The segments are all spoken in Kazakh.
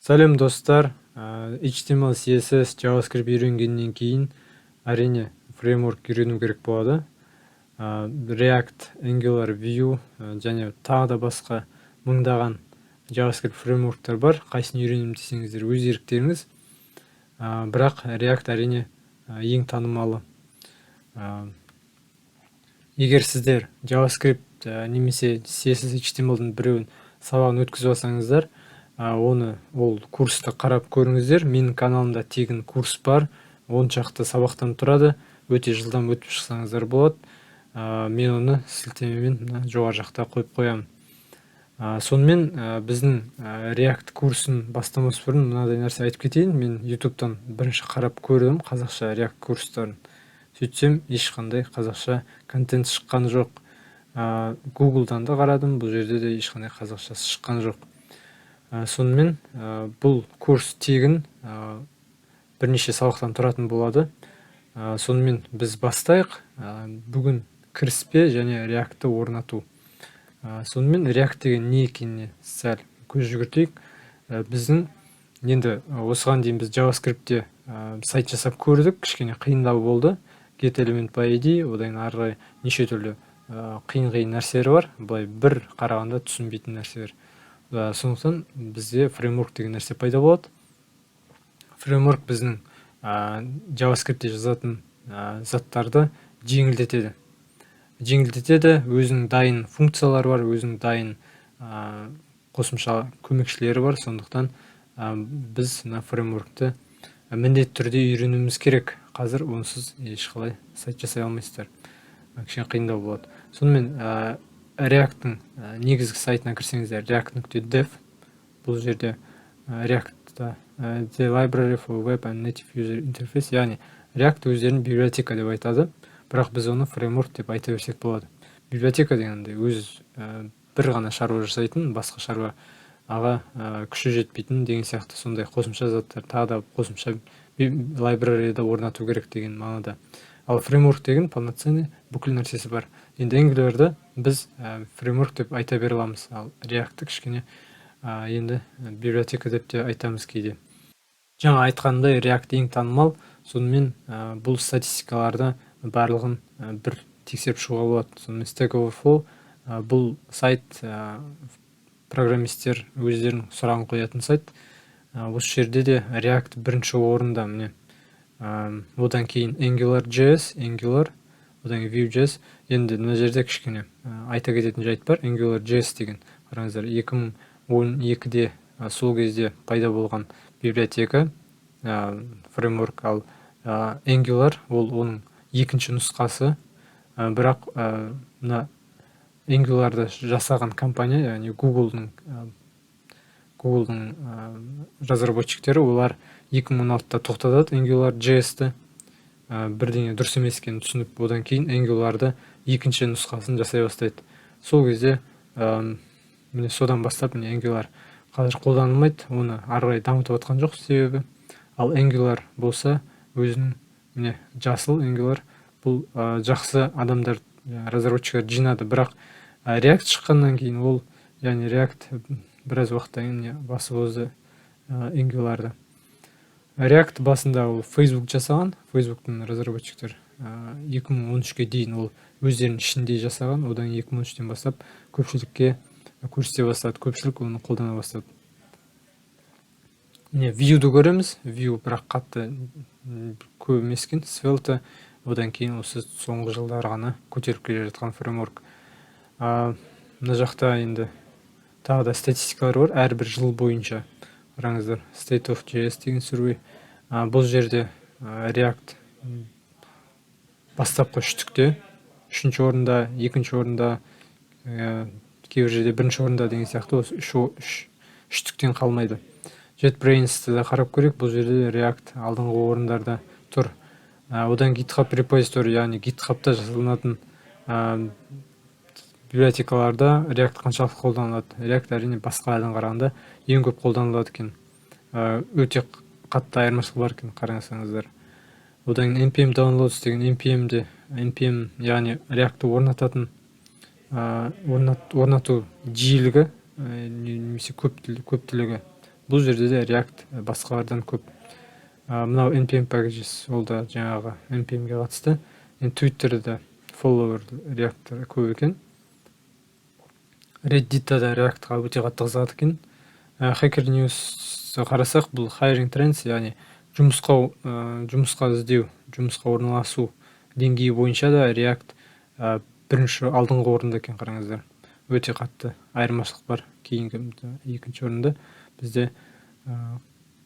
Сәлем достар, HTML, CSS, JavaScript үйренгеннен кейін әрине фреймворк үйрену керек болады. React, Angular, Vue және тағы да басқа мыңдаған JavaScript фреймворктар бар. Қайсысын үйренемін десеңіздер өз еріктеріңіз. Бірақ React әрине ең танымалы. Егер сіздер JavaScript немесе CSS, HTML-дің біреуін сабағын өткізіп алсаңыздар, ол курсты қарап көріңіздер. Менің каналымда тегін курс бар, 10 шақты сабақтан тұрады, өте жылдам өтіп шықсаңыздар болады. Мен оны сілтемемен жоғары жақта қойып қоямын. Сонымен біздің React курсын бастамас бұрын мынадай нәрсе айтып кетейін. Мен YouTube-тан бірінші қарап көрдім қазақша React курстарын. Сөйтсем, ешқандай қазақша контент шыққан жоқ. Google-дан да қарадым, бұл жерде де ешқандай қазақшасы шыққан жоқ. Сонымен бұл курс тегін, бірнеше сабақтан тұратын болады. Сонымен біз бастайық. Бүгін кіріспе және React-ты орнату. Сонымен React деген не екеніне сәл көз жүгіртейік. Біздің енді осыған дейін біз JavaScript-те сайт жасап көрдік, кішкене қиындау болды. GetElement by ID, одан арғы неше түрлі қиын нәрселер бар. Былай бір қарағанда түсінбейтін нәрселер. Сондықтан бізде фреймворк деген нәрсе пайда болады. Фреймворк біздің JavaScript-те жазатын заттарды жеңілдетеді. Өзінің дайын функциялары бар, өзінің дайын қосымша көмекшілері бар. Сондықтан біз фреймворкты міндетті түрде үйренуіміз керек. Қазір онсыз ешқалай сайт жасай алмайсыздар. Кішкене қиындау болады. Сонымен React-тың негізгі сайтына кірсеңіздер, react.dev. Бұл жерде React-та The Library for Web and Native User Interface, яғни React өздерін библиотека деп айтады, бірақ біз оны фреймворк деп айта берсек болады. Библиотека дегенде өз бір ғана шаруа жасайтын, басқа шаруаға күші жетпейтін деген сияқты сондай қосымша заттар, тағы да қосымша library-да орнату керек деген мағынада. Ал фреймворк деген полноценный бүкіл нәрсесі бар. Енді Angular-ды біз фреймворк деп айта бере аламыз, ал React-ты кішкене енді библиотека деп те айтамыз кейде. Жаңа айтқандай React ең танымал, сонымен бұл статистикаларды барлығын бір тексеріп шығуға болады. Сонымен Stack Overflow бұл сайт программистер өздерінің сұрағын қоятын сайт. Осы жерде де React бірінші орында, міне. Одан кейін Angular.js, одан кейін Vue.js. Енді мына жерде кішкене айта кететін жайт бар. Angular.js деген, қараңыздар, 2012-де сол кезде пайда болған библиотека, фреймворк, ал Angular ол оның екінші нұсқасы. Бірақ мына Angular-ды жасаған компания, яғни Google-ның разработчиктері, олар 2016-да тоқтатады Angular.js-ті, бірдеңе дұрыс емес екенін түсініп, одан кейін Angular-ды екінші нұсқасын жасай бастайды. Сол кезде міне содан бастап Angular қазір қолданылмайды, оны арғай дамытып отқан жоқ себебі. Ал Angular болса өзінің міне жасыл Angular, бұл жақсы адамдар, разработчиктер жинады, бірақ React шыққаннан кейін ол, яғни React біраз уақыттан кейін басып озды Angular-ды. React басында ол Facebook жасаған, Facebook-тың разработчиктер 2013-ге дейін ол өздерінің ішінде жасаған, одан 2013-тен бастап көпшілікке көрсете бастады, көпшілік оны қолдана бастады. Vue-ді көреміз, Vue бірақ қатты көп емес екен, Svelte, одан кейін осы соңғы жылдар ғана көтеріп келе жатқан фреймворк. Мына жақта енді тағы да статистикалар бар, әрбір жыл бойынша. Қараңыздар, State of JS деген сүрвей. Бұл жерде React бастапқы үштікте, үшінші орында, екінші орында, кейбір жерде бірінші орында деген сияқты, үштіктен қалмайды. JetBrains-ті да қарап көрейік, бұл жерде React алдыңғы орындарда тұр. Одан GitHub repository, яғни GitHub-та жасалынатын библиотекаларда React қаншалықты қолданылады. React әрине басқалардан қарағанда ең көп қолданылады екен. Өте қатты айырмашылық бар екен, қараңыздар. Одан npm downloads деген npm, яғни React-ты орнату жиілігі немесе көптілігі. Бұл жерде де React басқалардан көп. Мынау npm packages, ол да жаңағы npm-ге қатысты. Енді Twitter'да follower React көп екен. Reddit'та да React-ға өте қатты қызығады екен. Hacker News қарасақ, бұл hiring trends, яғни жұмысқа іздеу, жұмысқа орналасу деңгейі бойынша да React бірінші алдыңғы орында екен, қараңыздар. Өте қатты айырмашылық бар. Кейінгі екінші орында бізде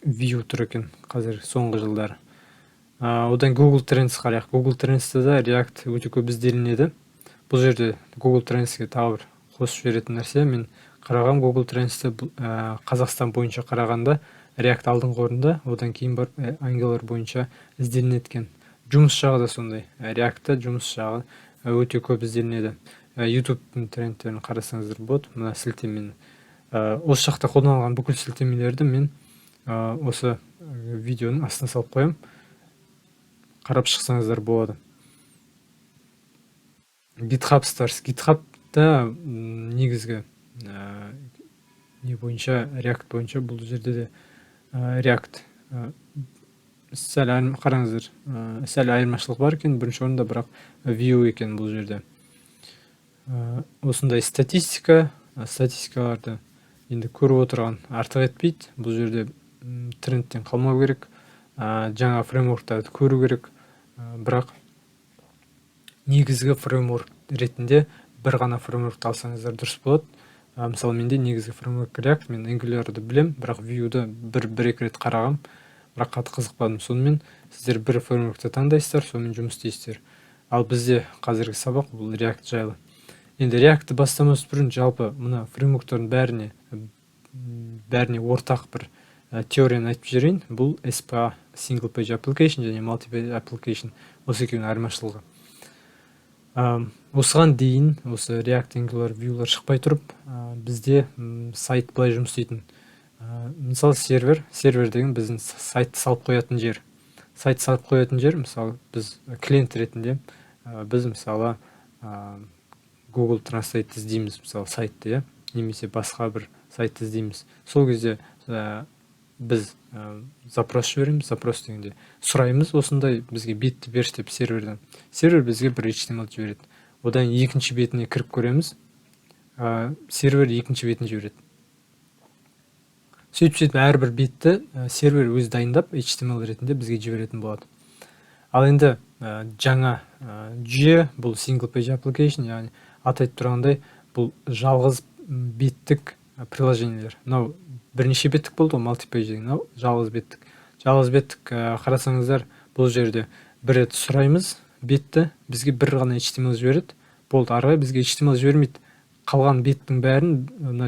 Vue тұр екен қазір соңғы жылдары. Одан Google Trends қарайық. Google Trends'та да React өте көп ізделінеді. Бұл жерде Google Trends'ке тағы бір қосып жіберетін нәрсе, мен қарағам Google Trends'ті Қазақстан бойынша қарағанда React алдыңғы орында, одан кейін бар Angular бойынша ізделінеді екен. Жұмыс жағы да сондай. React-та жұмыс жағы өте көп ізделінеді. YouTube трендтерін қарасаңыздар болады. Мына сілтемені, осы жақта қолданылған бүкіл сілтемелерді мен осы видеоның астына салып қоям. Қарап шықсаңыздар болады. GitHub Stars. GitHub-та негізгі не бойынша, React бойынша, бұл жерде де React қараңыздар, сәл айырмашылық бар екен. Бірінші орында бірақ Vue екен бұл жерде. Осындай статистикаларды енді көріп отырған артық етпейді. Бұл жерде трендтен қалмау керек, жаңа фреймворктарды көру керек. Бірақ негізгі фреймворк ретінде бір ғана фреймворкты алсаңыздар дұрыс болады. Мысалы, менде негізгі фреймворк React, мен Angular'ды білем, бірақ Vue'ды бір-екі рет қарағам, бірақ қатты қызықпадым. Сонымен сіздер бір фреймворкты таңдайсыздар, сонымен жұмыс істейсіздер. Ал бізде қазіргі сабақ бұл React жайлы. Енді React-ті бастамас бұрын жалпы мына фреймворктардың бәріне ортақ бір теорияны айтып жіберейін. Бұл SPA, Single Page Application және Multi-Page Application, осы екеуінің айырмашылығы. Осыған дейін осы React, Angular, Vue'лар шықпай тұрып, бізде сайт былай жұмыс істейтін. Мысалы, сервер деген біздің сайтты салып қоятын жер. Сайт салып қоятын жер, мысалы, біз клиент ретінде, біз мысалы Google Translate іздейміз, мысалы, сайтты, немесе басқа бір сайтты іздейміз. Сол кезде біз запрос жібереміз, запрос дегенде сұраймыз, осындай бізге бетті берші деп серверден. Сервер бізге бір HTML жібереді. Одан екінші бетіне кіріп көреміз, сервер екінші бетін жібереді. Сөйтіп әрбір бетті сервер өз дайындап HTML ретінде бізге жіберетін болады. Ал енді жаңа жүйе, бұл Single Page Application, яғни атайтып тұрғандай, бұл жалғыз беттік приложениелер. Мынау бірнеше беттік болды, multi-page деген, жалғыз беттік. Жалғыз беттік қарасаңыздар, бұл жерде бір рет сұраймыз бетті, бізге бір ғана HTML жібереді. Болды, арғай бізге HTML жібермейді. Қалған беттің бәрін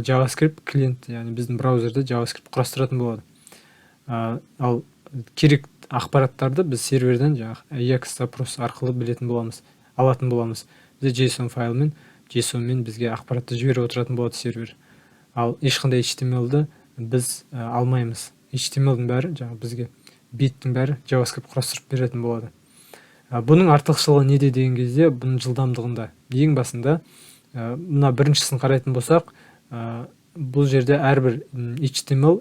JavaScript клиент, яғни біздің браузерде JavaScript құрастыратын болады. Ал керек ақпараттарды біз серверден AJAX запрос арқылы алатын боламыз. Бізде JSON файлымен, JSON-мен бізге ақпаратты жіберіп отыратын болады сервер. Ал ешқандай HTML-ді біз алмаймыз. HTML-дің бәрі, бізге беттің бәрі JavaScript құрастырып беретін болады. Бұның артықшылығы неде деген кезде, бұның жылдамдығында. Ең басында, мына біріншісін қарайтын болсақ, бұл жерде әрбір HTML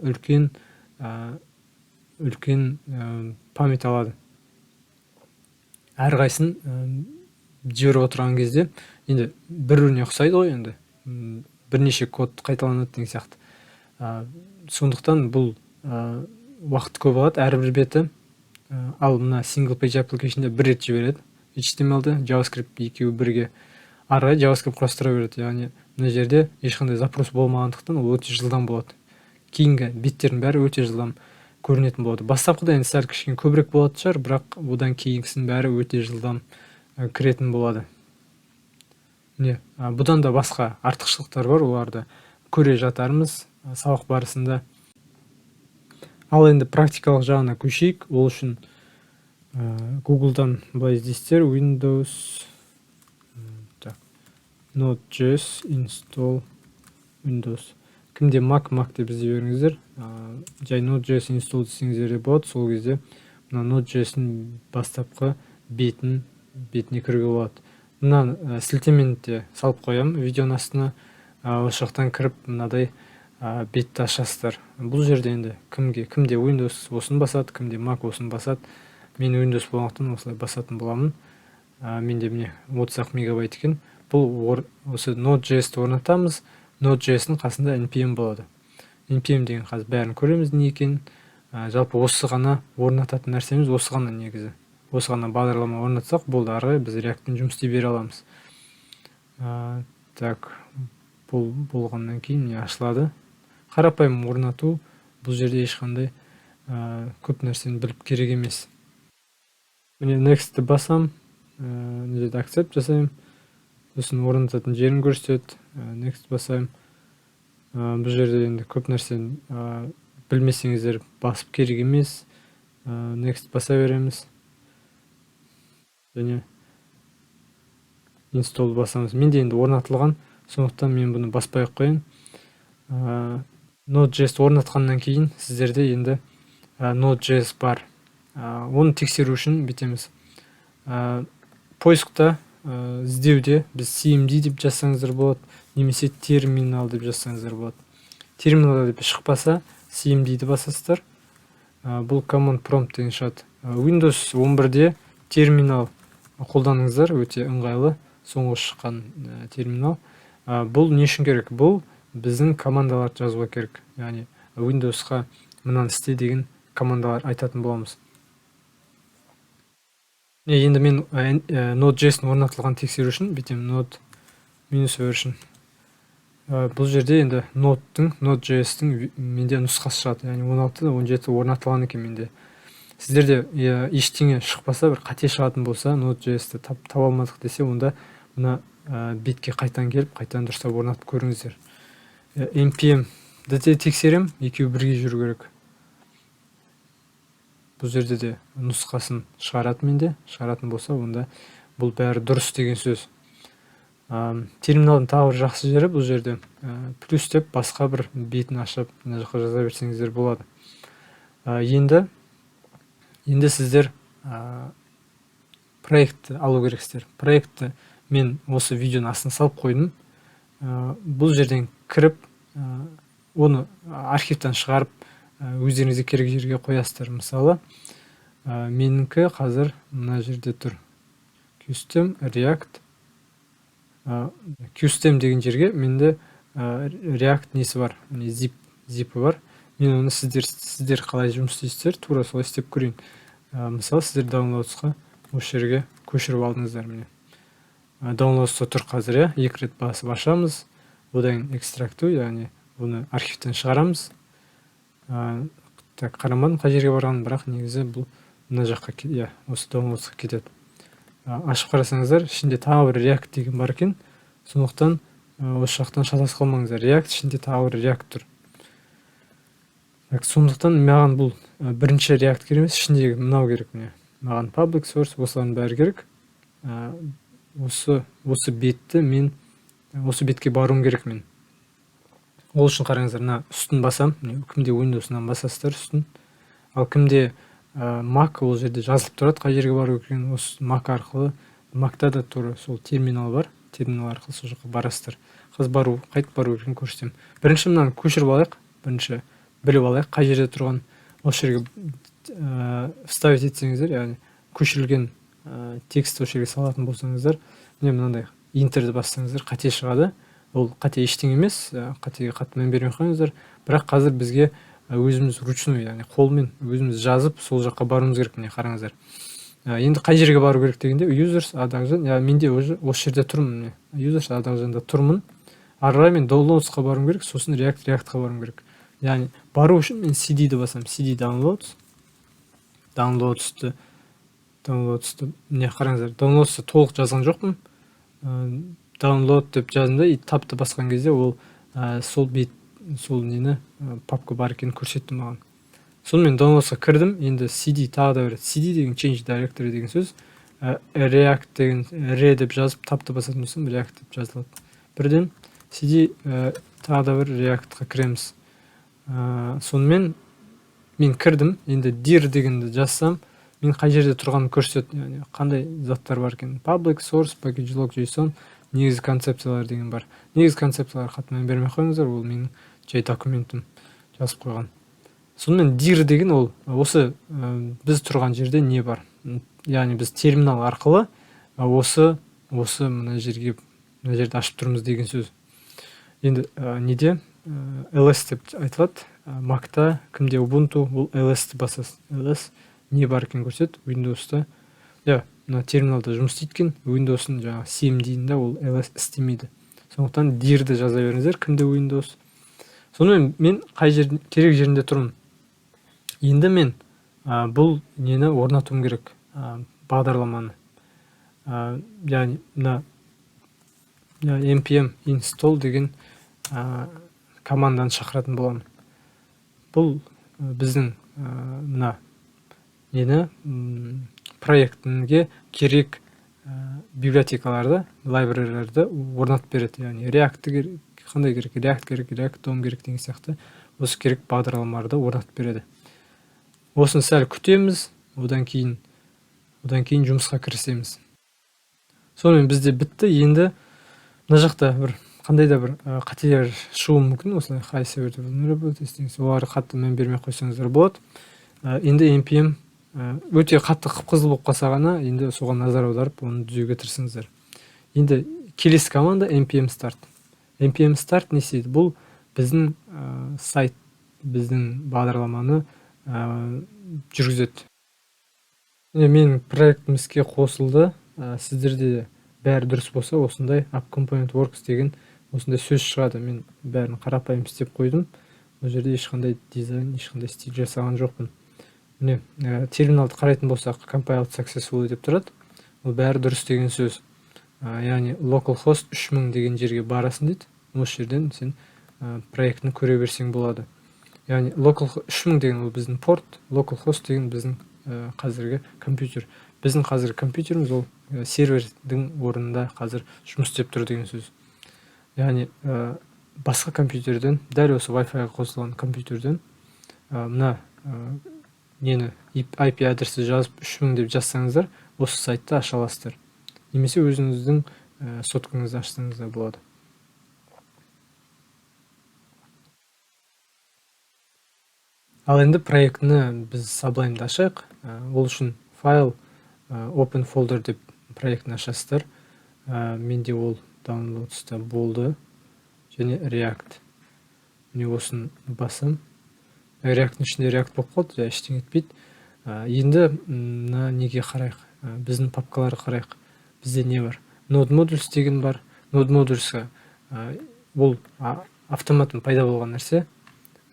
үлкен память алады. Әрқайсын жіберіп отырған кезде, енді бір-біріне ұқсайды ғой, енді бірнеше код қайталанады деген сияқты. Сондықтан бұл уақыт көп алады әрбір беті. Ал мына Single Page Application-де бір рет жібереді HTML-ді, JavaScript екеуі бірге арғай JavaScript құрастыра береді. Яғни мына жерде ешқандай запрос болмағандықтан ол өте жылдам болады. Кейінгі беттердің бәрі өте жылдам көрінетін болады. Бастапқыда енді сәл кішкене көбірек болады шығар, бірақ одан кейінгісінің бәрі өте жылдам кіретін болады. Бұдан да басқа артықшылықтар бар, оларды көре жатармыз сабақ барысында. Ал енді практикалық жағына көшейік. Ол үшін Google-дан былай іздейсіздер, Windows Node.js install Windows. Кімде Mac деп іздей беріңіздер. Жай Node.js install десеңіздер болады. Сол кезде мына Node.js-дің бастапқы бетіне кіруге болады. Мына сілтемені де салып қоям видеоның астына. Осы жақтан кіріп мынадай бетті ашасыздар. Бұл жерде енді кімде Windows осын басады, кімде Mac осын басады. Мен Windows болғандықтан осылай басатын боламын. Менде міне 30 мегабайт екен. Бұл осы Node.js-ті орнатамыз. Node.js-ның қасында npm болады. npm деген қазір бәрін көреміз не екен. Жалпы осы ғана орнататын нәрсеміз, осы ғана негізі. Осы ғана бағдарлама орнатсақ, болды, ары қарай біз React-пен жұмыс істей бере аламыз. Так, бұл болғаннан кейін не ашылады. Қарапайым орнату, бұл жерде ешқандай көп нәрсені біліп керек емес. Міне next-ті басам, неде accept жасаймын. Сосын орнататын жерін көрсетеді. Next басайым. Бұл жерде енді көп нәрсені білмесеңіздер басып керек емес. Next баса береміз. Және install басамыз. Менде енді орнатылған, сондықтан мен бұны баспай қойын. Node.js орнатқаннан кейін сіздерде енді Node.js бар. Оны тексеру үшін бітеміз. Поискта іздеуде біз cmd деп жазсаңыздар болады, немесе терминал деп жазсаңыздар болады. Терминал деп шықпаса cmd-ді басасыздар. Бұл command prompt деген шығады. Windows 11-де терминал қолданыңыздар, өте ыңғайлы, соңғы шыққан терминал. Бұл не үшін керек? Бұл біздің командаларды жазуға керек. Яғни Windows-қа мынаны істе деген командалар айтатын боламыз. Енді мен Node.js-ның орнатылған тексеру үшін бітем node-version. Бұл жерде енді Node.js-тің менде нұсқасы шығады. Яғни 16-17 орнатылған екен менде. Сіздерде ештеңе шықпаса, бір қате шығатын болса, Node.js-ті таба алмадық десе, онда мына бетке қайтан келіп, қайтан дұрыстап орнатып көріңіздер. npm-ді тексерем, екеуі бірге жүру керек. Бұл жерде де нұсқасын шығаратын менде, шығаратын болса, онда бұл бәрі дұрыс деген сөз. Терминалдың тағы бір жақсы жері бұл жерде плюс деп басқа бір бетін ашып, мына жаққа жаза берсеңіздер болады. Енді сіздер проектті алу керексіздер. Проектті мен осы видеоның астына салып қойдым. Бұл жерден кіріп, оны архивтан шығарып, өздеріңізге керек жерге қоясыздар. Мысалы, меніңкі қазір мына жерде тұр. Custom React. Custom деген жерге менде React несі бар, zip бар. Мен оны сіздер қалай жұмыс істейсіздер, тура солай істеп көрейін. Мысалы, сіздер downloads-қа осы жерге көшіріп алдыңыздар. Downloads-та тұр қазір, екі рет басып ашамыз. Одан экстракту, яғни оны архивтен шығарамыз. Қарамадым қай жерге барғанын, бірақ негізі бұл мына жаққа, осы downloads-қа кетеді. Ашып қарасаңыздар, ішінде тағы бір React деген бар екен. Сондықтан осы жақтан шатасып қалмаңыздар. React ішінде тағы бір React тұр. Сондықтан маған бұл бірінші React керек емес, ішіндегі мынау керек міне. Маған public source, осылардың бәрі керек. Осы бетті мен осы бетке баруым керек мен. Ол үшін қараңыздар, үстін басам, кімде Windows-нан басасыздар үстін. Ал кімде Mac, ол жерде жазылып тұрады, қай жерге бару екен, осы Mac арқылы, Mac-та да тура сол терминал бар, терминал арқылы сол жаққа барасыздар. Қайтып бару екен көрсетем. Бірінші мынаны көшіріп алайық, бірінші біліп алайық, қай жерде тұрған, осы жерге вставить етсеңіздер, яғни көшірілген текстті осы жерге салатын болсаңыздар, міне мынандай интерді бассаңыздар, қате шығады. Ол қате ештеңе емес, қатеге қатты мән бермей қойыңыздар. Бірақ қазір бізге өзіміз ручной, яғни қолмен өзіміз жазып, сол жаққа баруымыз керек, міне қараңыздар. Енді қай жерге бару керек дегенде, users адағжан, менде осы жерде тұрмын, users адағжанда тұрмын. Ары қарай мен downloads-қа баруым керек, сосын React-қа баруым керек. Яғни бару үшін мен cd-ді басам, cd downloads. Downloads-ты, міне қараңыздар, downloads-ты толық жазған жоқпын. Download деп жазында, тапты басқан кезде ол сол нені папка бар екенін көрсетті маған. Сонымен downloads-қа кірдім, енді cd тағы да береді. cd деген change directory деген сөз. React деген деп жазып тапты басатын болсам, React деп жазылады. Бірден cd тағы да бір React-қа кіреміз. Сонымен мен кірдім, енді dir дегенді жазсам, мен қай жерде тұрғанын көрсетеді, қандай заттар бар екен. Public source, package log JSON, негізгі концепциялар деген бар. Негізгі концепциялар қатты мән бермей қойыңыздар, ол менің жай документім жазып қойған. Сонымен dir деген ол осы біз тұрған жерде не бар? Яғни біз терминал арқылы осы мына жерде ашып тұрмыз деген сөз. Енді неде ls деп айтылады. Mac'та, кімде Ubuntu, ол ls-ті басасыз. ls не бар екен көрсет. Windows'та, мына терминалда жұмыс істейді екен. Windows'ын жаңағы CMD-інде ол ls істемейді. Сондықтан dir-ді жаза беріңіздер, кімде Windows. Сонымен мен керек жерінде тұрмын. Енді мен бұл нені орнатуым керек, бағдарламаны. Яғни мына npm install деген команданы шақыратын боламын. Бұл біздің мына нені проектінге керек библиотекаларды, лайбрариларды орнатып береді. Яғни React қандай керек? React керек, React DOM керек деген сияқты осы керек бағдарламаларды орнатып береді. Осыны сәл күтеміз, одан кейін жұмысқа кірісеміз. Сонымен бізде бітті. Енді мына жақта бір қандай да бір қателер шығуы мүмкін. Осылай high severity vulnerability десеңіз, оларға қатты мән бермей қойсаңыздар болады. Енді npm өте қатты қып-қызыл болып қалса ғана, енді соған назар аударып, оны түзеуге тырысыңыздар. Енді келесі команда npm start. npm start не істейді? Бұл біздің сайт, біздің бағдарламаны жүргізеді. Менің проектім іске қосылды. Сіздерде бәрі дұрыс болса, осындай app component works деген осындай сөз шығады. Мен бәрін қарапайым істеп қойдым. Бұл жерде ешқандай дизайн, ешқандай стиль жасаған жоқпын. Міне, терминалды қарайтын болсақ, compiled successfully деп тұрады. Ол бәрі дұрыс деген сөз. Яғни localhost 3000 деген жерге барасың дейді. Осы жерден сен проектіні көре берсең болады. Яғни 3000 деген ол біздің порт, localhost деген біздің қазіргі компьютер. Біздің қазіргі компьютеріміз ол сервердің орнында қазір жұмыс істеп тұр деген сөз. Яғни басқа компьютерден, дәл осы Wi-Fi-ға қосылған компьютерден мына нені IP адресі жазып 3000 деп жазсаңыздар, осы сайтты аша аласыздар. Немесе өзіңіздің соткаңызды ашсаңыз да болады. Ал енді проектіні біз Sublime'да ашайық. Ол үшін файл open folder деп проектіні ашасыздар. Менде ол downloads'та болды. Және React. Міне осын басым. React'ның ішінде React болып қалды, ештеңе етпейді. Енді неге қарайық? Біздің папкалары қарайық. Бізде не бар? Node modules деген бар. Node modules'қа бұл автоматын пайда болған нәрсе.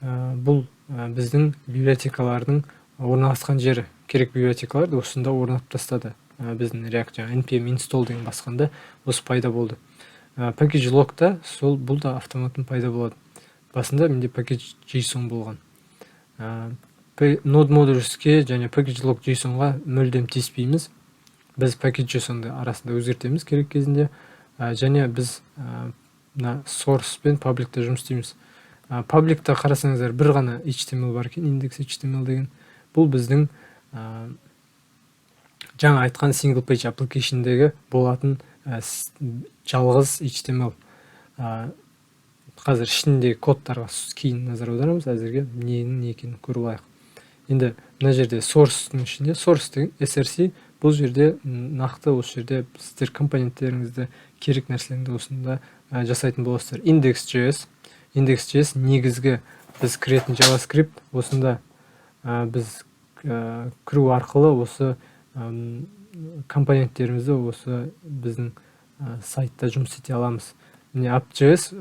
Бұл біздің библиотекалардың орналасқан жері. Керек библиотекаларды осында орнатып тастады. Біздің React npm install деген басқанда осы пайда болды. Package log'та бұл да автоматын пайда болады. Басында менде package JSON болған. Node modules'ке және package log JSON-ға мүлдем тиіспейміз. Біз package JSON-ды арасында өзгертеміз керек кезінде. Және біз source пен public'та жұмыс істейміз. Public'та қарасаңыздар бір ғана HTML бар екен, index HTML деген. Бұл біздің жаңа айтқан single page application'дегі болатын жалғыз HTML. Қазір ішіндегі кодтарға кейін назар аударамыз, әзірге ненің не екенін көріп алайық. Енді мына жерде source'ның ішінде, source деген src, бұл жерде нақты осы жерде сіздер компоненттеріңізді, керек нәрселеріңді осында жасайтын боласыздар. Index.js негізгі біз кіретін JavaScript, осында біз кіру арқылы осы компоненттерімізді осы біздің сайтта жұмыс ете аламыз. Міне app.js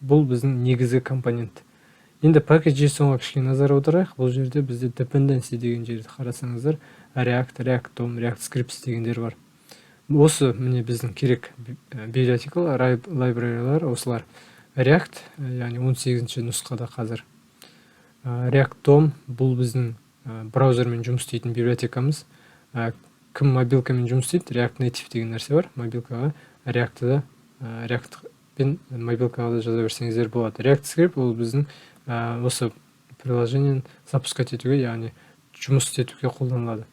бұл біздің негізгі компонент. Енді package.json-ға кішкене назар аударайық. Бұл жерде бізде dependency деген жерді қарасаңыздар, React, React DOM, React Scripts дегендер бар. Осы міне біздің керек библиотекалар, лайбрарилар осылар. React, яғни 18-ші нұсқада қазір. React DOM бұл біздің браузермен жұмыс істейтін библиотекамыз. Кім мобилкамен жұмыс істейді? React Native деген нәрсе бар. Мобилкаға React пен мобилкаға да жаза берсеңіздер болады. React Script ол біздің осы приложениені запускать етуге, яғни жұмыс істетуге қолданылады.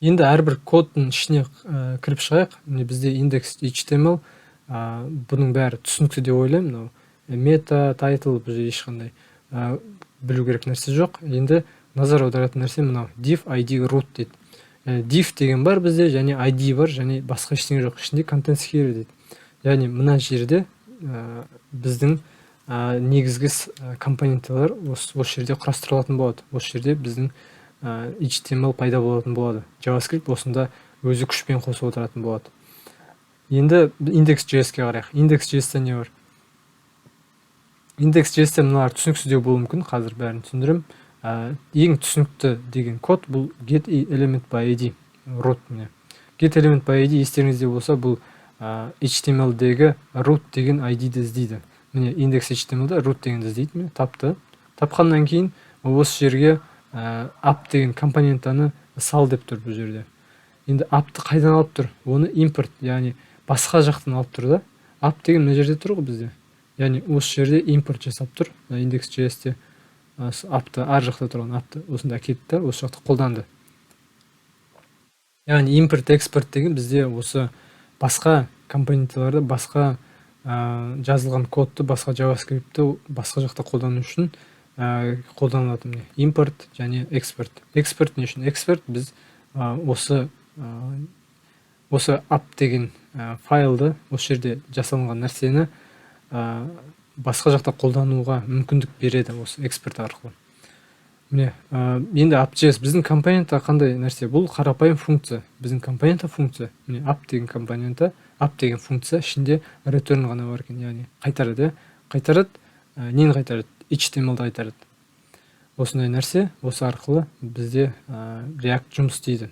Енді әрбір кодтың ішіне кіріп шығайық. Бізде index.html бұның бәрі түсінікті деп ойлаймын. Мета тайтл бұл жерде ешқандай білу керек нәрсе жоқ. Енді назар аударатын нәрсе мынау div id root дейді. Div деген бар бізде, және id бар, және басқа ештеңе жоқ. Ішінде content here дейді. Яғни мына жерде біздің негізгі компоненттер осы жерде құрастырылатын болады. Осы жерде біздің HTML пайда болатын болады. JavaScript осында өзі күшпен қосып отыратын болады. Енді index.js-ке қарайық. Index.js-те не бар? Index.js-те мыналар түсініксіздеу болуы мүмкін, қазір бәрін түсіндірем. Ең түсінікті деген код бұл get element by id root. Get element by id естеріңізде болса, бұл HTML-дегі root деген ID-ді іздейді. Міне index.html-да root дегенді іздейді. Тапты. Тапқаннан кейін осы жерге app деген компонентаны сал деп тұр бұл жерде. Енді appты қайдан алып тұр? Оны import, яғни басқа жақтан алып тұр да. App деген мына жерде тұр ғой бізде. Яғни осы жерде import жасап тұр. Index.js-те appты, ар жақта тұрған appты осында әкетті, осы жақта қолданды. Яғни import export деген бізде осы басқа компоненттарды, басқа жазылған кодты, басқа JavaScript-ті басқа жақта қолдану үшін қолданылатын. Import және export. Export не үшін? Export біз осы app деген файлды, осы жерде жасалынған нәрсені басқа жақта қолдануға мүмкіндік береді осы экспорт арқылы. Міне, енді app.js біздің компонентта қандай нәрсе? Бұл қарапайым функция. Біздің компонентта функция. Міне, app деген компонентта, app деген функция ішінде return ғана бар екен, яғни қайтарады. Қайтарады, нені қайтарады? HTML-ді қайтарады. Осындай нәрсе, осы арқылы бізде React жұмыс істейді.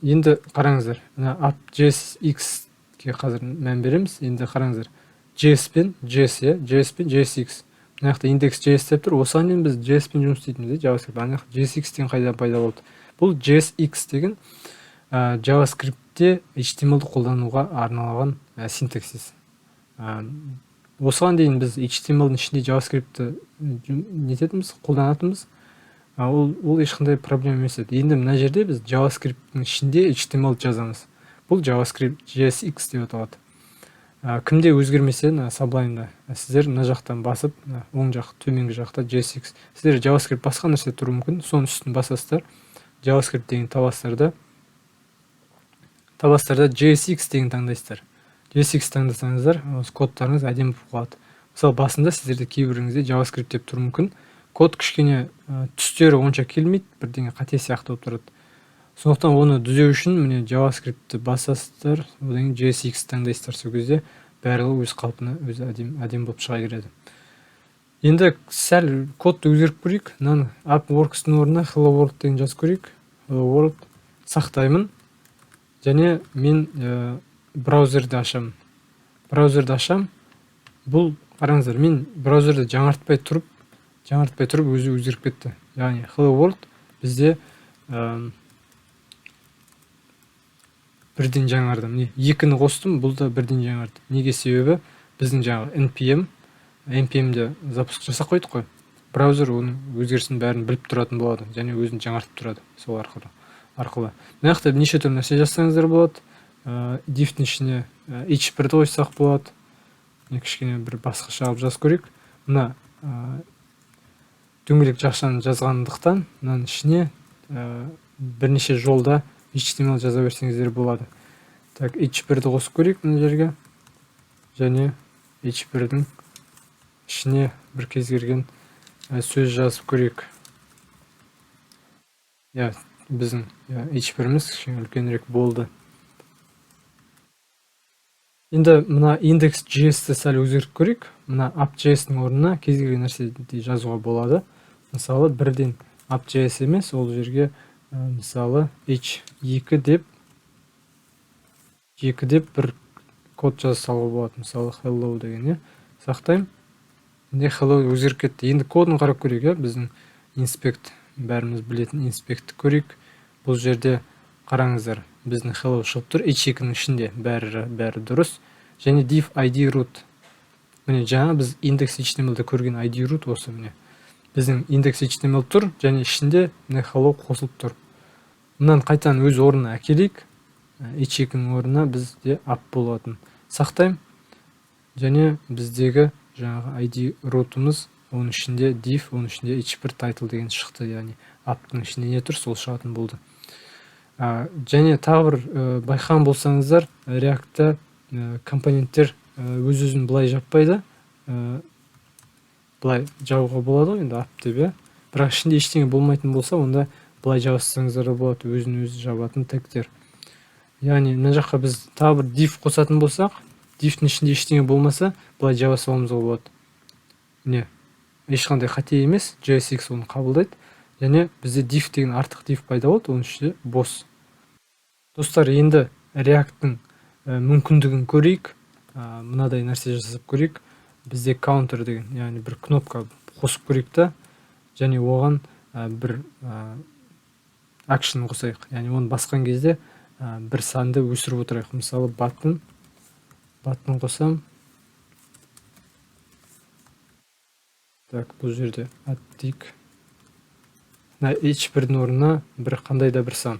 Енді қараңыздар, app.jsx-ке қазір мән береміз. Енді қараңыздар, JS пен JSX. Мына жақта index.js деп тұр. Осыған дейін біз JS пен жұмыс істейтінбіз, JavaScript. Ана жақта JSX деген қайда пайда болды? Бұл JSX деген JavaScript-те HTML-ді қолдануға арналған синтаксис. Осыған дейін біз HTML-дің ішінде JavaScript-ті нететіміз, қолданатымыз. Ол ешқандай проблема емес еді. Енді мына жерде біз JavaScript-ның ішінде HTML жазамыз. Бұл JavaScript JSX деп аталады. Кімде өзгермесе, Sublime-да сіздер мына жақтан басып, оң жақ, төменгі жақта JSX. Сіздер JavaScript басқа нәрсе тұру мүмкін, соның үстін басасыздар. JavaScript деген табастарда JSX деген таңдайсыздар. JSX таңдасаңыздар, кодтарыңыз әдемі болып қалады. Мысалы, басында сіздерде кейбіріңізде JavaScript деп тұру мүмкін. Код кішкене түстері онша келмейді, бірдеңе қате сияқты болып тұрады. Сондықтан оны түзеу үшін міне JavaScript-ті басасыздар, одан кейін JSX таңдайсыздар. Сол кезде барлығы өз қалпына өзі әдемі болып шыға келеді. Енді сәл кодты өзгертіп көрейік. Мынаны AppWorks-тың орнына Hello World деген жазып көрейік. Hello World сақтаймын. Және мен браузерді ашамын. Бұл қараңыздар, мен браузерді жаңартпай тұрып өзі өзгеріп кетті. Яғни Hello World бізде бірден жаңарды. Міне, екіні қостым, бұл да бірден жаңарды. Неге? Себебі біздің жаңағы npm-де запуск жасап қойдық қой. Браузер оның өзгерісін бәрін біліп тұратын болады, және өзін жаңартып тұрады сол арқылы. Мына жақта неше түрлі нәрсе жазсаңыздар болады. Div-тің ішіне h1-ді қойсақ болады. Кішкене бір басқаша алып жазып көрейік. Мына дөңгелек жақшаны жазғандықтан, мынаның ішіне бірнеше жолда HTML жаза берсеңіздер болады. Так, h1-ді қосып көрейік мына жерге. Және h1-дің ішіне бір кез келген сөз жазып көрейік. Біздің h1-міз кішкене үлкенірек болды. Енді мына index.js-ті сәл өзгертіп көрейік. Мына app.js-ның орнына кез келген нәрсе жазуға болады. Мысалы, бірден app.js емес, ол жерге мысалы h2 деп бір код жазып салуға болады. Мысалы hello деген, сақтаймын. Енді hello өзгеріп кетті. Енді кодын қарап көрейік, біздің inspect, бәріміз білетін inspect көрейік. Бұл жерде қараңыздар, біздің hello шығып тұр. h2-ның ішінде бәрі дұрыс. Және div id root. Міне, жаңа біз index.html-де көрген id root осы міне. Біздің index.html тұр, және ішінде hello қосылып тұр. Мұнан қайтадан өз орнына әкелейік. ячейканың орнына бізде app болатын. Сақтаймын. Және біздегі жаңағы ID root'ымыз, оның ішінде div, оның ішінде h1 title деген шықты, яғни app'тың ішінде не тұр, сол шығатын болды. Және тағы бір байқаған болсаңыздар, React'та компоненттер өз-өзін былай жаппайды. Былай жабуға болады ғой, енді app деп, бірақ ішінде ештеңе болмайтын болса, онда былай жазсаңыздар болады, өзін-өзі жабатын тегтер. Яғни мына жаққа біз тағы бір div қосатын болсақ, divтің ішінде ештеңе болмаса, былай жаба салуымызға болады. Міне, ешқандай қате емес, JSX оны қабылдайды. Және бізде div деген артық div пайда болды, оның ішінде бос. Достар, енді React-тың мүмкіндігін көрейік. Мынадай нәрсе жасап көрейік. Бізде counter деген, яғни бір кнопка қосып көрейік та, және оған бір action қосайық. Яғни оны басқан кезде бір санды өсіріп отырайық. Мысалы, button қосам. Так, бұл жерде add-тейік. H1-дің орнына бір қандай да бір сан.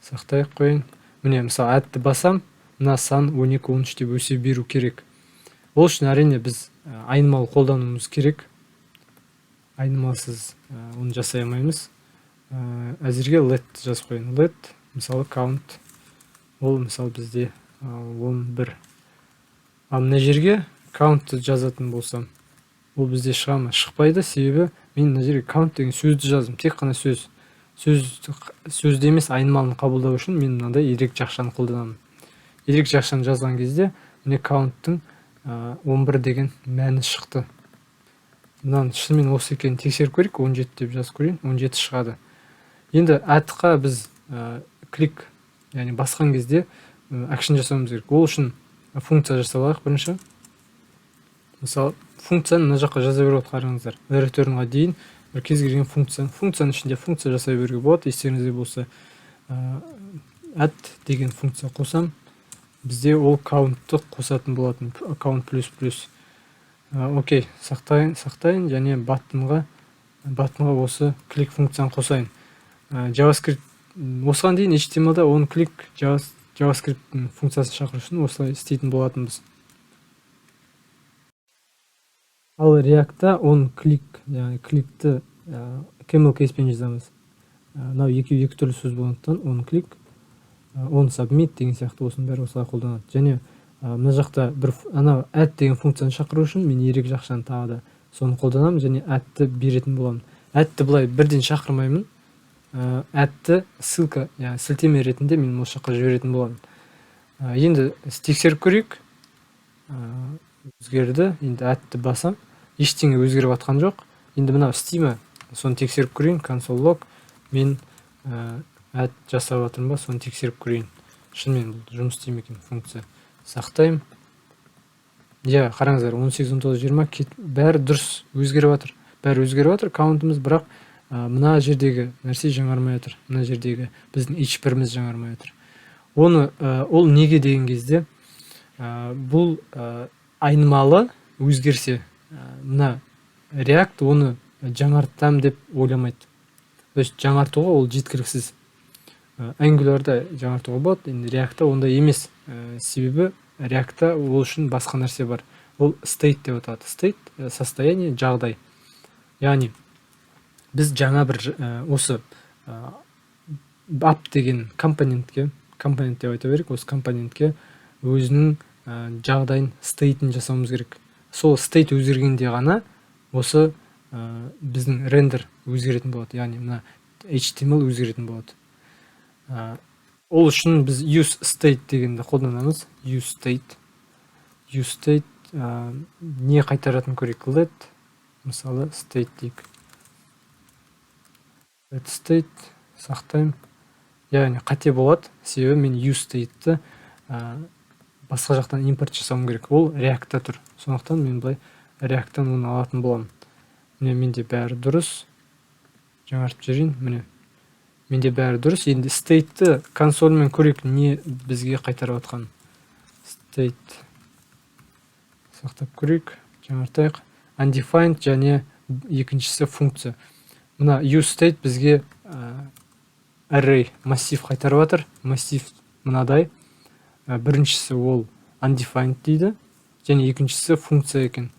Сақтайық қойын. Міне, мысалы, add-ті басам, мына сан 12-13 деп өсе беру керек. Ол үшін әрине біз айнымалы қолдануымыз керек. Айнымалсыз оны жасай алмаймыз. Әзірге let жазып қойын. Let, мысалы, count. Ол, мысалы, бізде 11. Мына жерге count жазатын болсам, ол бізде шыға ма? Шықпайды, себебі мен мына жерге count деген сөзді жаздым. Тек қана сөз. Сөзді емес, айнымалыны қабылдау үшін мен мынандай Y жақшаны қолданамын. Y жақшаны жазған кезде міне count-тың 11 деген мәні шықты. Мынаны шынымен осы екенін тексеріп көрейік. 17 деп жазып көрейін. 17 шығады. Енді add-қа біз клик, яғни басқан кезде action жасауымыз керек. Ол үшін функция жасалайық бірінші. Мысалы, функцияны мына жаққа жаза беріп қараңыздар. Returnға дейін бір кез келген функцияның ішінде функция жасай беруге болады. Естеріңізде болса, add деген функция қосам, бізде ол count-ты қосатын болатын. Count плюс. Окей, сақтайын, және button-ға осы клик функцияны қосайын. JavaScript, осыған дейін HTML-да он клик JavaScript функциясын шақыру үшін осылай істейтін болатынбыз. Ал React-та он клик, яғни кликті camel case-пен жазамыз. Мынау екі түрлі сөз болғандықтан он клик, он submit деген сияқты осының бәрі осылай қолданады. Және мына жақта бір add деген функцияны шақыру үшін мен Y жақшаны тағы да соны қолданамын, және add-ті беретін боламын. Add-ті былай бірден шақырмаймын. Add-ті ссылка, яғни сілтеме ретінде мен осы жаққа жіберетін боламын. Енді тексеріп көрейік. Өзгерді. Енді add-ті басам. Ештеңе өзгеріп атқан жоқ. Енді мынау істей ме? Соны тексеріп көрейін. Console log. Мен add жасап жатырмын ба? Соны тексеріп көрейін. Шынымен бұл жұмыс істей ме екен функция. Сақтаймын. Қараңыздар, 18, 19, 20 бәрі дұрыс өзгеріп жатыр. Бәрі өзгеріп жатыр. Count-ымыз, бірақ мына жердегі нәрсе жаңармай жатыр. Мына жердегі біздің H1-міз жаңармай жатыр. Ол неге деген кезде бұл айнымалы өзгерсе, мына React оны жаңартам деп ойламайды. То есть жаңартуға ол жеткіліксіз. Angular'да жаңартуға болады, енді React-та онда емес. Себебі React-та ол үшін басқа нәрсе бар. Ол state деп аталады. State состояние, жағдай. Яғни біз жаңа бір осы app деген компонентке, компонент деп айта берейік, осы компонентке өзінің жағдайын, стейтін жасауымыз керек. Сол стейт өзгергенде ғана осы біздің рендер өзгеретін болады. Яғни мына HTML өзгеретін болады. Ол үшін біз useState дегенді қолданамыз. useState не қайтаратын көрейік? Let, мысалы, state дейік. Let state, сақтаймын. Яғни қате болады, себебі мен useState-ті басқа жақтан импорт жасауым керек. Ол React-та тұр. Сондықтан мен былай React-тан оны алатын боламын. Міне, менде бәрі дұрыс. Жаңартып жіберейін. Міне, менде бәрі дұрыс. Енді state-ті консольмен көрейік, не бізге қайтарып жатқан. State сақтап көрейік. Жаңартайық. Undefined және екіншісі функция. Мына useState бізге array массив қайтарып жатыр. мынадай. Біріншісі ол undefined дейді, және екіншісі функция екен.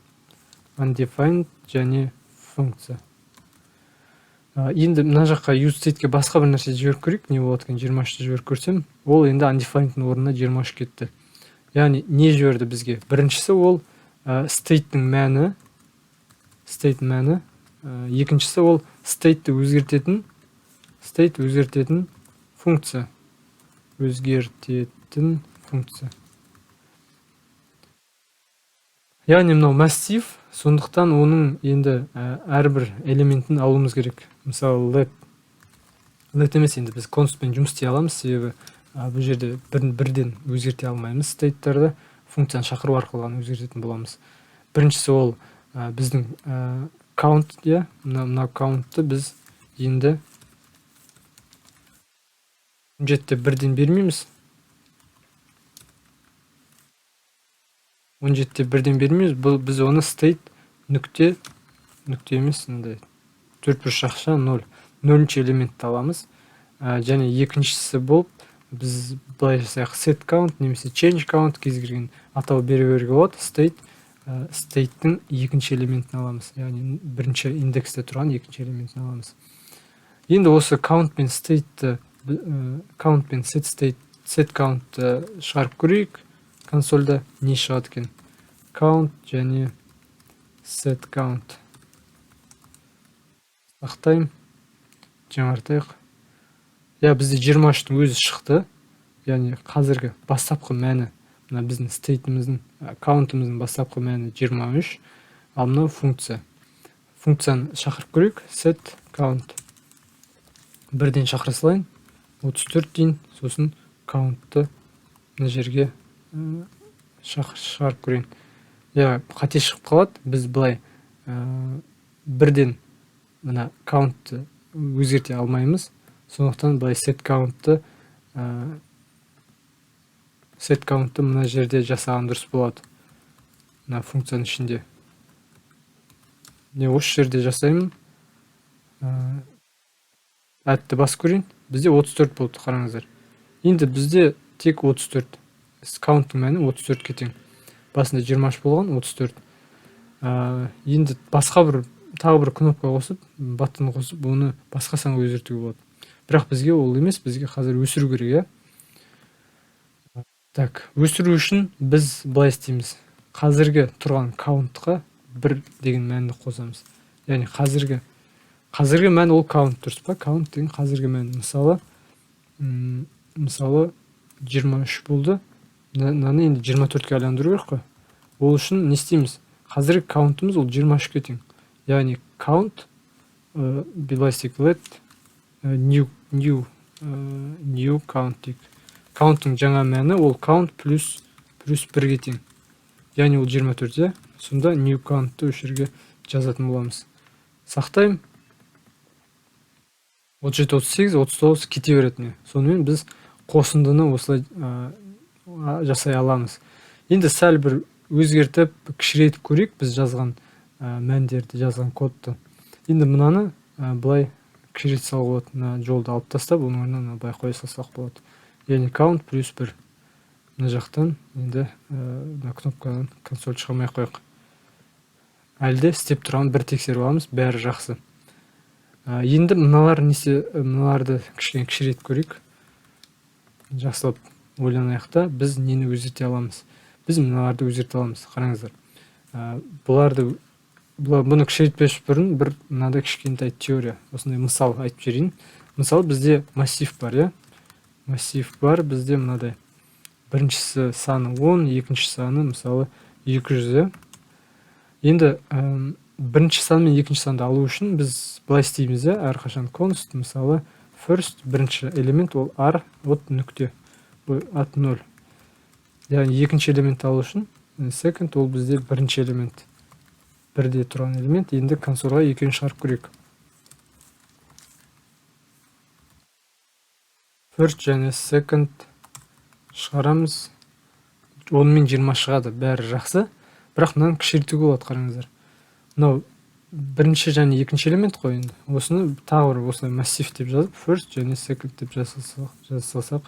Undefined және функция. Енді мына жаққа use state'ке басқа бір нәрсе жіберіп көрейік, не болады екен, 23-ті жіберіп көрсем, ол енді undefined'ның орнына 23 кетті. Яғни не жіберді бізге? Біріншісі ол state'ның мәні, екіншісі ол state'ті өзгертетін функция. Яғни мынау массив, сондықтан оның енді әрбір элементін алуымыз керек. Мысалы let емес, енді біз констпен жұмыс істей аламыз, себебі бұл жерде бірден өзгерте алмаймыз стейттарды, функцияны шақыру арқылы ғана өзгертетін боламыз. Біріншісі ол біздің count, мына count'ты біз енді 17-те бірден бермейміз. 17-те бірден бермейміз, біз оны state нүкте емес, 4 шақша 0 элементті аламыз. Және екіншісі болып, біз былай жасайық, set count немесе change count кез келген атау беруге болады. State'тің екінші элементін аламыз. Яғни бірінші индексте тұрған екінші элементін аламыз. Енді осы count пен set count шығарып көрейік. Консольда не шығады екен? Count және set count. Сақтайым. Жаңартайық. Бізде 23-тің өзі шықты. Яғни қазіргі бастапқы мәні, мына біздің стейтіміздің, count'ымыздың бастапқы мәні 23. Ал мынау функция. Функцияны шақырып көрейік. Set count. Бірден шақыра салайын. 34 дейін, сосын count'ты мына жерге шығарып көрейін. Қате шығып қалады. Біз былай бірден мына count'ты өзгерте алмаймыз. Сондықтан былай set count'ты мына жерде жасаған дұрыс болады. Мына функцияның ішінде. Осы жерде жасаймын. Әтті бас көрейін. Бізде 34 болды, қараңыздар. Енді бізде тек 34. Count'ың мәні 34 кетең. Басында 23 болған, 34. Енді тағы бір кнопка қосып, баттон қосып, оны басқа санға өзгертуге болады. Бірақ бізге ол емес, бізге қазір өсіру керек. Өсіру үшін біз былай істейміз. Қазіргі тұрған count'қа 1 деген мәнді қосамыз. Яғни қазіргі мән ол count дұрыс па? Count деген қазіргі мән. Мысалы 23 болды. Наны енді 24-ке айландыру керек қой. Ол үшін не істейміз? Қазіргі count'ымыз ол 23-ке тең. Яғни count былай істейік, let new count дейік. Count'ың жаңа мәні ол count плюс 1-ге тең. Яғни ол 24. Сонда new count'ты осы жерге жазатын боламыз. Сақтайым. 37, 38, 39 кете беретіне. Сонымен біз қосындыны осылай жасай аламыз. Енді сәл бір өзгертіп, кішірейтіп көрейік біз жазған мәндерді, жазған кодты. Енді мынаны былай кішірейте салуға болады. Мына жолды алып тастап, оның орнына былай қоя салсақ болады. Яғни count плюс 1. Мына жақтан енді кнопкадан консоль шығармай қойық. Әлде істеп тұрған бір тексеріп аламыз, бәрі жақсы. Енді мыналарды кішірейтіп көрейік. Жақсылап ойланайықта, біз нені өзгерте аламыз? Біз мыналарды өзгерте аламыз. Қараңыздар. Бұны кішірейтпеш бұрын бір мынада кішкентай теория, осындай мысал айтып жерейін. Мысалы бізде массив бар, Массив бар, бізде мынадай. Біріншісі саны 10, екінші саны мысалы 200. Енді бірінші сан мен екінші санды алу үшін біз былай істейміз, әрқашан const, мысалы first, бірінші элемент ол r от нүкте, от 0. Яғни екінші элемент алу үшін second ол бізде бірінші элемент. Бірде тұрған элемент. Енді консольға екеуін шығарып көрейік. First және second шығарамыз. 10 мен 20 шығады, бәрі жақсы. Бірақ мынаны кішірейтуге болады, қараңыздар. Мынау бірінші және екінші элемент қой енді. Осыны тағы бір осылай массив деп жазып, first және second деп жазсақ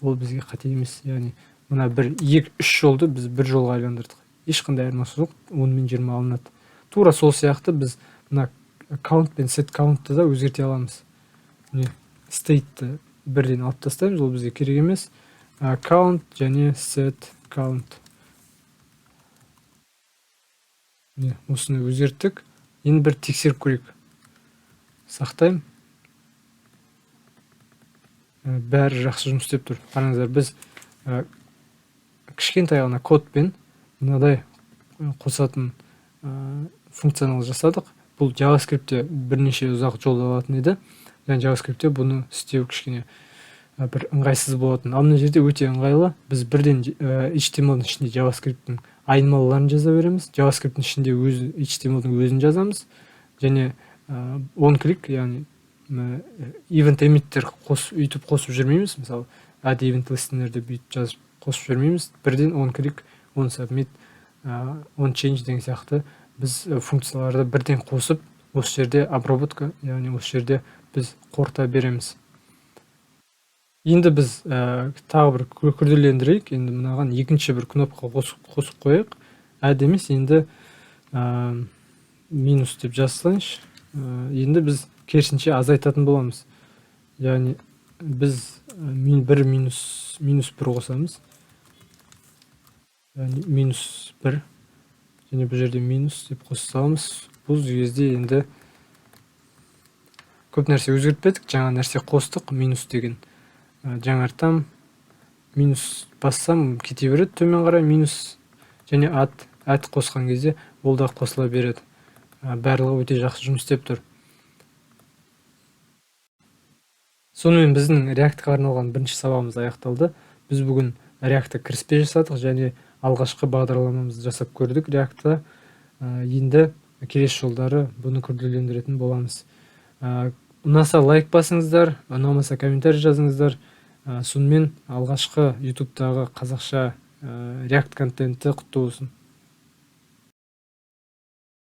ол бізге қате емес. Яғни мына 3 жолды біз бір жолға айландырдық. Ешқандай айырмасы жоқ, 10 мен 20 алынады. Тура сол сияқты біз мына count пен set count'ты да өзгерте аламыз. Міне state'ті бірден алып тастаймыз, ол бізге керек емес. Count және set count. Міне осыны өзгерттік. Енді бір тексеріп көрейік. Сақтаймын. Бәрі жақсы жұмыс істеп тұр. Қараңыздар, біз кішкентай ғана кодпен мынадай қосатын функционал жасадық. Бұл JavaScript-те бірнеше ұзақ жол алатын еді. Яғни JavaScript-те бұны істеу кішкене бір ыңғайсыз болатын. Ал мына жерде өте ыңғайлы. Біз бірден HTML-дің ішінде JavaScript-дің айнымалыларын жаза береміз. JavaScript-дің ішінде HTML-дің өзін жазамыз. Және on click, яғни event emitter үйтіп қосып жүрмейміз. Мысалы, add event listener-де бүйтіп жазып қосып жүрмейміз. Бірден on click, on submit, on change деген сияқты біз функцияларды бірден қосып, осы жерде обработка, яғни осы жерде біз қорыта береміз. Енді біз тағы бір күрделендірейік. Енді мынаған екінші бір кнопка қосып қойық. Add емес, енді минус деп жазсаңыз, енді біз керісінше азайтатын боламыз. Яғни біз бір минус 1 қосамыз. Яғни минус 1. Және бұл жерде минус деп қоссамыз, бұл кезде енді көп нәрсе өзгертпедік, жаңа нәрсе қостық, минус деген. Жаңартам, минус бассам кете береді, төмен қарай минус, және add қосқан кезде ол да қосыла береді. Барлығы өте жақсы жұмыс істеп тұр. Сонымен біздің React-қа арналған бірінші сабағымыз аяқталды. Біз бүгін React-та кіріспе жасадық және алғашқы бағдарламамызды жасап көрдік React-та. Енді келесі жолдары бұны күрделендіретін боламыз. Ұнаса лайк басыңыздар, ұнамаса комментарий жазыңыздар. Сонымен алғашқы YouTube-тағы қазақша React контенті құтты болсын.